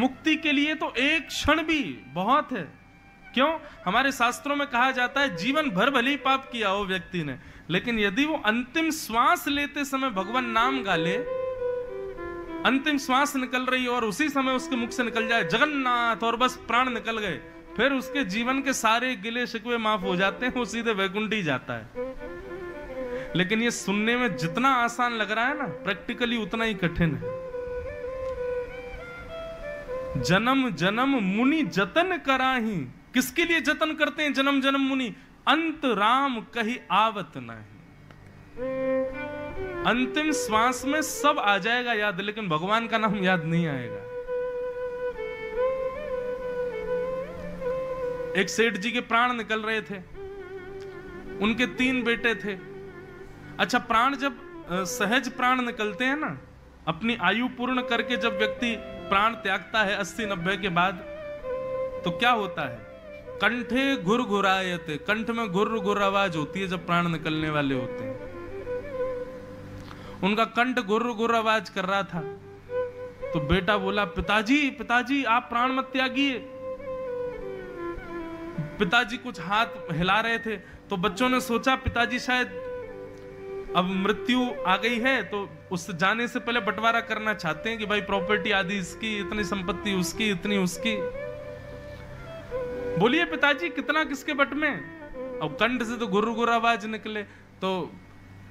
मुक्ति के लिए तो एक क्षण भी बहुत है। क्यों? हमारे शास्त्रों में कहा जाता है जीवन भर भले ही पाप किया हो व्यक्ति ने, लेकिन यदि वो अंतिम श्वास लेते समय भगवान नाम गा ले, अंतिम श्वास निकल रही है और उसी समय उसके मुख से निकल जाए जगन्नाथ और बस प्राण निकल गए, फिर उसके जीवन के सारे गिले शिकवे माफ हो जाते हैं, वो सीधे वैकुंठ ही जाता है। लेकिन ये सुनने में जितना आसान लग रहा है ना, प्रैक्टिकली उतना ही कठिन है। जन्म जन्म मुनि जतन कराही, किसके लिए जतन करते हैं जन्म जन्म मुनि? अंत राम कहीं आवत नहीं। अंतिम श्वास में सब आ जाएगा याद, लेकिन भगवान का नाम याद नहीं आएगा। एक सेठ जी के प्राण निकल रहे थे, उनके 3 बेटे थे। अच्छा, प्राण जब सहज प्राण निकलते हैं ना, अपनी आयु पूर्ण करके जब व्यक्ति प्राण त्यागता है 80-90 के बाद, तो क्या होता है? कंठे घुर घुरायते, कंठ में घुर घुर आवाज होती है जब प्राण निकलने वाले होते हैं। उनका कंठ घुर घुर आवाज कर रहा था, तो बेटा बोला, पिताजी पिताजी आप प्राण मत त्यागिए। पिताजी कुछ हाथ हिला रहे थे, तो बच्चों ने सोचा पिताजी शायद अब मृत्यु आ गई है, तो उस जाने से पहले बंटवारा करना चाहते हैं कि भाई प्रॉपर्टी आदि इसकी, इतनी संपत्ति उसकी, इतनी उसकी। बोलिए पिताजी कितना किसके बट में? अब कंठ से तो गुर्र गुर्र आवाज निकले, तो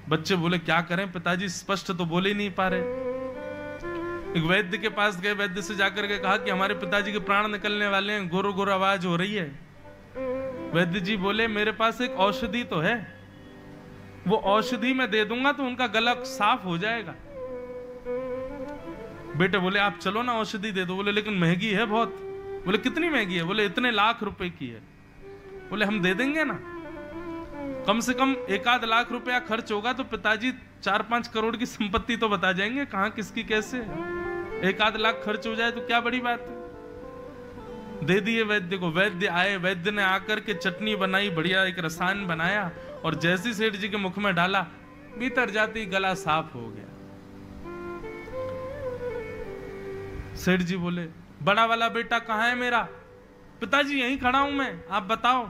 बच्चे बोले क्या करें पिताजी, स्पष्ट तो बोले ही नहीं पा रहे। एक वैद्य के पास गए, वैद्य से जाकर के कहा कि हमारे पिताजी के प्राण निकलने वाले हैं, गुर्र गुर्र आवाज हो रही है। वैद्य जी बोले मेरे पास एक औषधि तो है, वो औषधि मैं दे दूंगा तो उनका गला साफ हो जाएगा। बेटे बोले आप चलो ना औषधि दे दो। बोले लेकिन महंगी है बहुत। बोले कितनी महंगी है? बोले इतने लाख रुपए की है। बोले हम दे देंगे ना, कम से कम 1-8 लाख रुपया खर्च होगा तो पिताजी 4-5 करोड़ की संपत्ति तो बता जाएंगे, कहां किसकी कैसे। 1-8 लाख खर्च हो जाए तो क्या बड़ी बात है। दे दिए वैद्य को। वैद्य आए, वैद्य ने आकर के चटनी बनाई, बढ़िया एक रसायन बनाया, और जैसी सेठ जी के मुख में डाला, भीतर जाती गला साफ हो गया। सेठ जी बोले बड़ा वाला बेटा कहाँ है मेरा? पिताजी यहीं खड़ा हूं मैं, आप बताओ।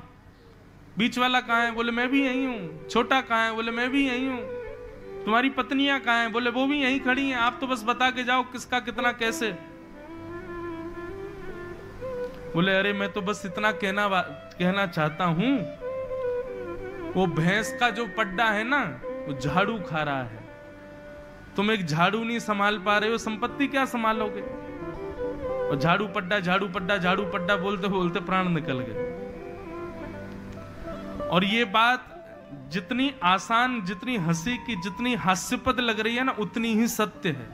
बीच वाला कहाँ है? बोले मैं भी यहीं हूं। छोटा कहाँ है? बोले मैं भी यहीं हूं। तुम्हारी पत्नियां कहाँ हैं? बोले वो भी यहीं खड़ी हैं, आप तो बस बता के जाओ किसका कितना कैसे। बोले अरे मैं तो बस इतना कहना चाहता हूं, वो भैंस का जो पड्डा है ना, वो झाड़ू खा रहा है। तुम एक झाड़ू नहीं संभाल पा रहे हो, संपत्ति क्या संभालोगे? और झाड़ू पड्डा झाड़ू पड्डा झाड़ू पड्डा बोलते बोलते प्राण निकल गए। और ये बात जितनी आसान, जितनी हंसी की, जितनी हास्यपद लग रही है ना, उतनी ही सत्य है।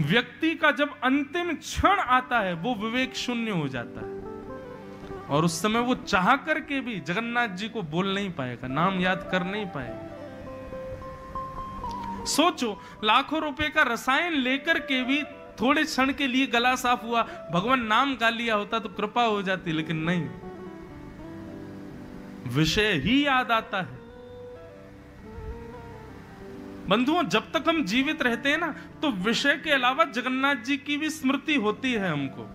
व्यक्ति का जब अंतिम क्षण आता है वो विवेक शून्य हो जाता है, और उस समय वो चाह करके भी जगन्नाथ जी को बोल नहीं पाएगा, नाम याद कर नहीं पाएगा। सोचो, लाखों रुपए का रसायन लेकर के भी थोड़े क्षण के लिए गला साफ हुआ, भगवान नाम गा लिया होता तो कृपा हो जाती, लेकिन नहीं, विषय ही याद आता है। बंधुओं, जब तक हम जीवित रहते हैं ना, तो विषय के अलावा जगन्नाथ जी की भी स्मृति होती है हमको।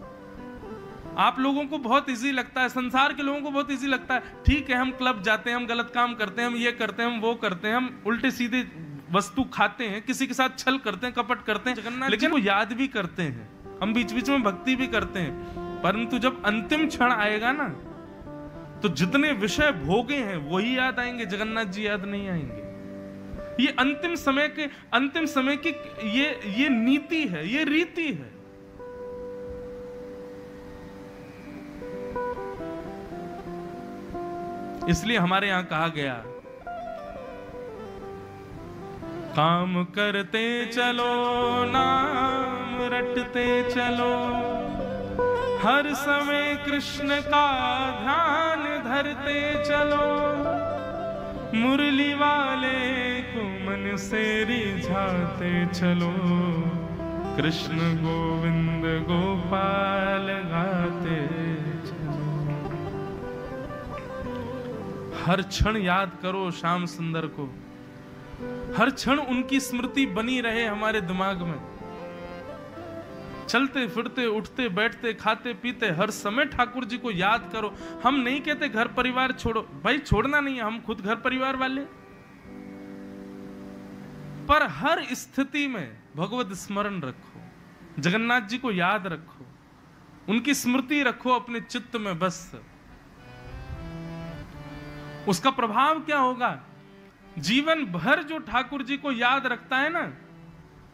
आप लोगों को बहुत इजी लगता है, संसार के लोगों को बहुत इजी लगता है, ठीक है हम क्लब जाते हैं, हम गलत काम करते हैं, हम ये करते हैं, हम वो करते हैं, हम उल्टे सीधे वस्तु खाते हैं, किसी के साथ छल करते हैं, कपट करते हैं, जगन्नाथ लेकिन वो याद भी करते हैं, हम बीच बीच में भक्ति भी करते हैं। परंतु जब अंतिम क्षण आएगा ना, तो जितने विषय भोगे हैं वही याद आएंगे, जगन्नाथ जी याद नहीं आएंगे। ये अंतिम समय की ये नीति है, ये रीति है। इसलिए हमारे यहां कहा गया, काम करते चलो नाम रटते चलो, हर समय कृष्ण का ध्यान धरते चलो, मुरली वाले को मन से रिझाते चलो, कृष्ण गोविंद गोपाल गाते चलो। हर क्षण याद करो श्याम सुंदर को, हर क्षण उनकी स्मृति बनी रहे हमारे दिमाग में। चलते फिरते उठते बैठते खाते पीते हर समय ठाकुर जी को याद करो। हम नहीं कहते घर परिवार छोड़ो, भाई छोड़ना नहीं है, हम खुद घर परिवार वाले, पर हर स्थिति में भगवत स्मरण रखो, जगन्नाथ जी को याद रखो, उनकी स्मृति रखो अपने चित्त में बस। उसका प्रभाव क्या होगा? जीवन भर जो ठाकुर जी को याद रखता है ना,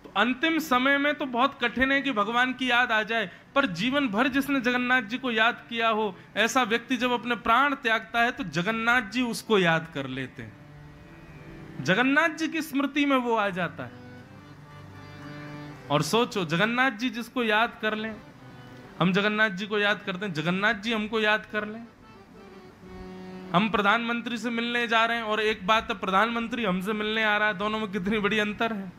तो अंतिम समय में तो बहुत कठिन है कि भगवान की याद आ जाए, पर जीवन भर जिसने जगन्नाथ जी को याद किया हो, ऐसा व्यक्ति जब अपने प्राण त्यागता है तो जगन्नाथ जी उसको याद कर लेते हैं, जगन्नाथ जी की स्मृति में वो आ जाता है। और सोचो, जगन्नाथ जी जिसको याद कर लें, हम जगन्नाथ जी को याद करते हैं, जगन्नाथ जी हमको याद कर लें। हम प्रधानमंत्री से मिलने जा रहे हैं और एक बात है, प्रधानमंत्री हमसे मिलने आ रहा है, दोनों में कितनी बड़ी अंतर है।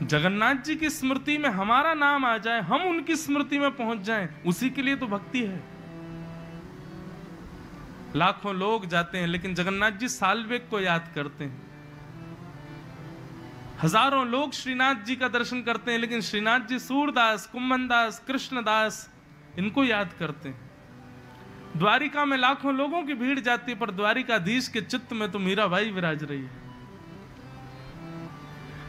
जगन्नाथ जी की स्मृति में हमारा नाम आ जाए, हम उनकी स्मृति में पहुंच जाएं, उसी के लिए तो भक्ति है। लाखों लोग जाते हैं लेकिन जगन्नाथ जी साल्वेक को याद करते हैं। हजारों लोग श्रीनाथ जी का दर्शन करते हैं लेकिन श्रीनाथ जी सूरदास, कुंभनदास, कृष्णदास इनको याद करते हैं। द्वारिका में लाखों लोगों की भीड़ जाती है पर द्वारिकाधीश के चित्त में तो मीराबाई विराज रही है।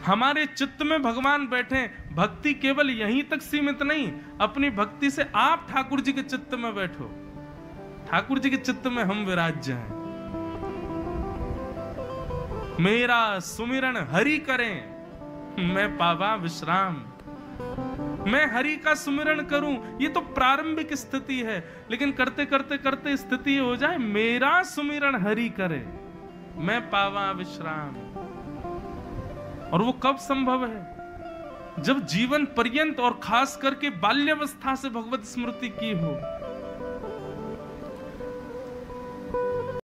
हमारे चित्त में भगवान बैठे। भक्ति केवल यहीं तक सीमित नहीं, अपनी भक्ति से आप ठाकुर जी के चित्त में बैठो, ठाकुर जी के चित्त में हम विराज जाएं। मेरा सुमिरन हरि करें मैं पावा विश्राम, मैं हरि का सुमिरन करूं, ये तो प्रारंभिक स्थिति है, लेकिन करते करते करते स्थिति हो जाए मेरा सुमिरन हरि करे मैं पावा विश्राम। और वो कब संभव है? जब जीवन पर्यंत और खास करके बाल्यावस्था से भगवत स्मृति की हो,